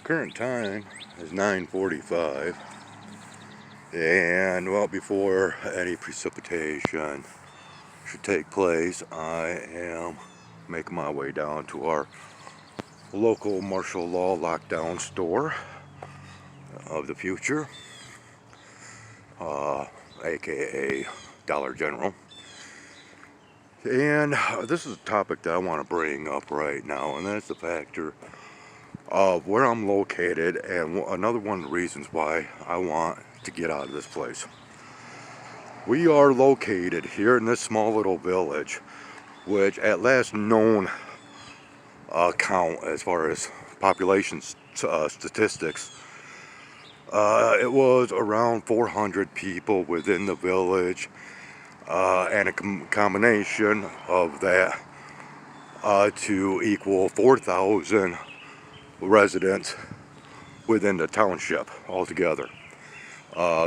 Current time is 9:45, and well, before any precipitation should take place, I am making my way down to our local martial law lockdown store of the future, aka Dollar General. And this is a topic that I want to bring up right now, and that's the factor of where I'm located, and another one of the reasons why I want to get out of this place. We are located here in this small little village, which at last known count as far as population statistics, it was around 400 people within the village, and a combination of that to equal 4,000 residents within the township altogether.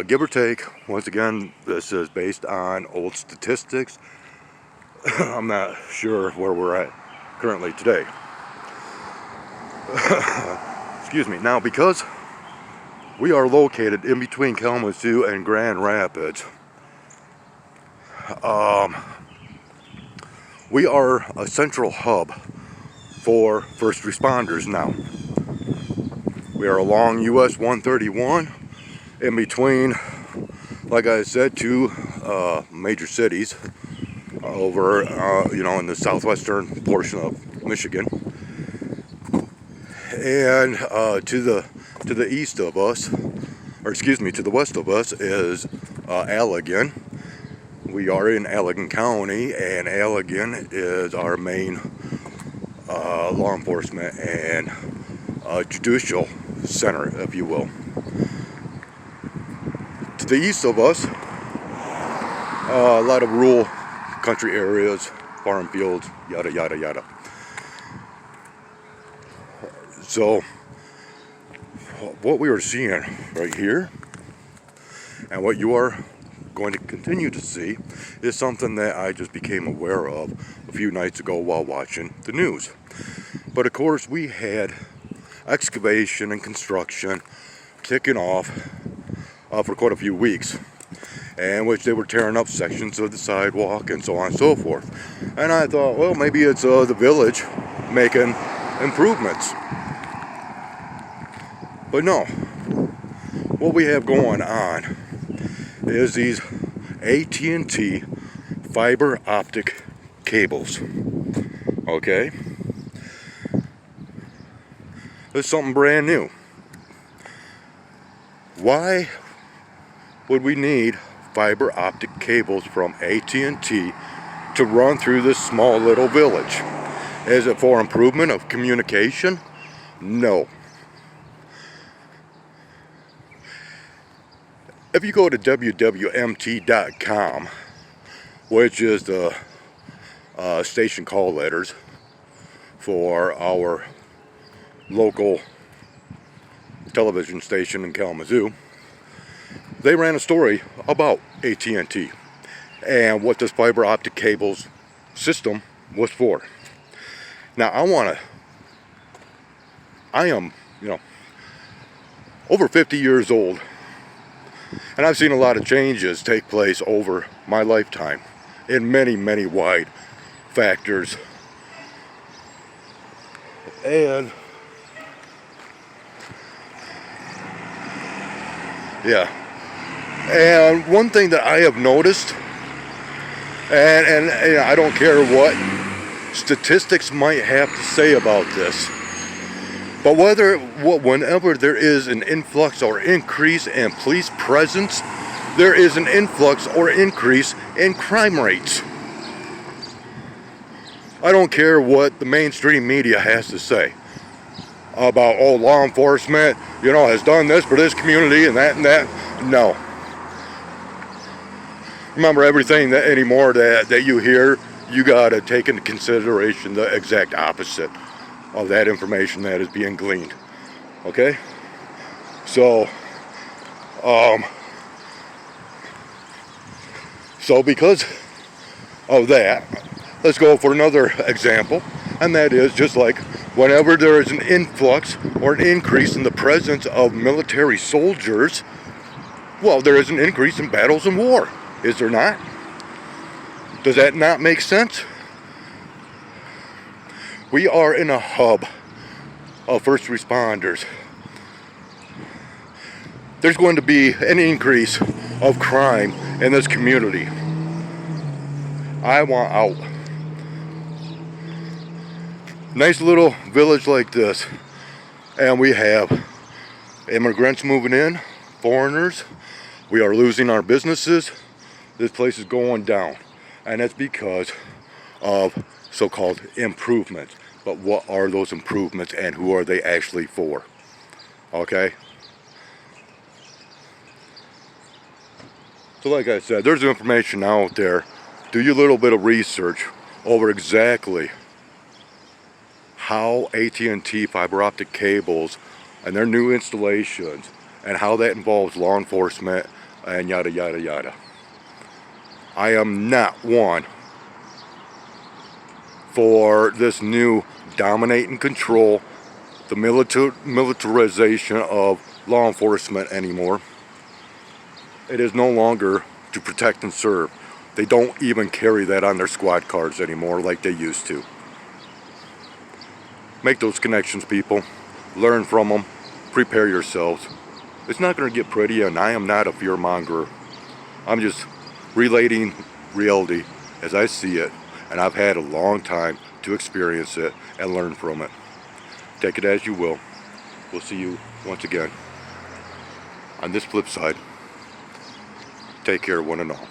Give or take, once again, this is based on old statistics. I'm not sure where we're at currently today. Excuse me. Now, because we are located in between Kalamazoo and Grand Rapids, we are a central hub for first responders now. We are along US 131 in between, like I said, two major cities over, in the southwestern portion of Michigan. And to the east of us, or excuse me, to the west of us is Allegan. We are in Allegan County, and Allegan is our main law enforcement and judicial center, if you will. To the east of us, a lot of rural country areas, farm fields, yada yada yada. So what we are seeing right here, and what you are going to continue to see, is something that I just became aware of a few nights ago while watching the news. But of course, we had excavation and construction kicking off for quite a few weeks, in which they were tearing up sections of the sidewalk and so on and so forth. And I thought, well, maybe it's the village making improvements. But no, what we have going on is these AT&T fiber optic cables. Okay? It's something brand new. Why would we need fiber optic cables from AT&T to run through this small little village? Is it for improvement of communication? No. If you go to wwmt.com, which is the station call letters for our local television station in Kalamazoo, they ran a story about AT&T and what this fiber optic cables system was for. Now, I am, over 50 years old, and I've seen a lot of changes take place over my lifetime in many, many wide factors. And yeah. And one thing that I have noticed, and I don't care what statistics might have to say about this, but whenever there is an influx or increase in police presence, there is an influx or increase in crime rates. I don't care what the mainstream media has to say about, law enforcement, has done this for this community and that and that. No. Remember, everything anymore that you hear, you got to take into consideration the exact opposite of that information that is being gleaned. Okay? So because of that, let's go for another example, and that is just like Whenever there is an influx or an increase in the presence of military soldiers, well, there is an increase in battles and war. Is there not? Does that not make sense? We are in a hub of first responders. There's going to be an increase of crime in this community. I want out. Nice little village like this, and we have immigrants moving in, foreigners. We are losing our businesses. This place is going down, and that's because of so-called improvements. But what are those improvements, and who are they actually for? Okay? So like I said, there's information out there. Do your little bit of research over exactly how AT&T fiber optic cables and their new installations and how that involves law enforcement and yada yada yada. I am not one for this new dominate and control, the militarization of law enforcement anymore. It is no longer to protect and serve. They don't even carry that on their squad cars anymore like they used to. Make those connections, people. Learn from them. Prepare yourselves. It's not going to get pretty, and I am not a fear monger. I'm just relating reality as I see it, and I've had a long time to experience it and learn from it. Take it as you will. We'll see you once again on this flip side. Take care, one and all.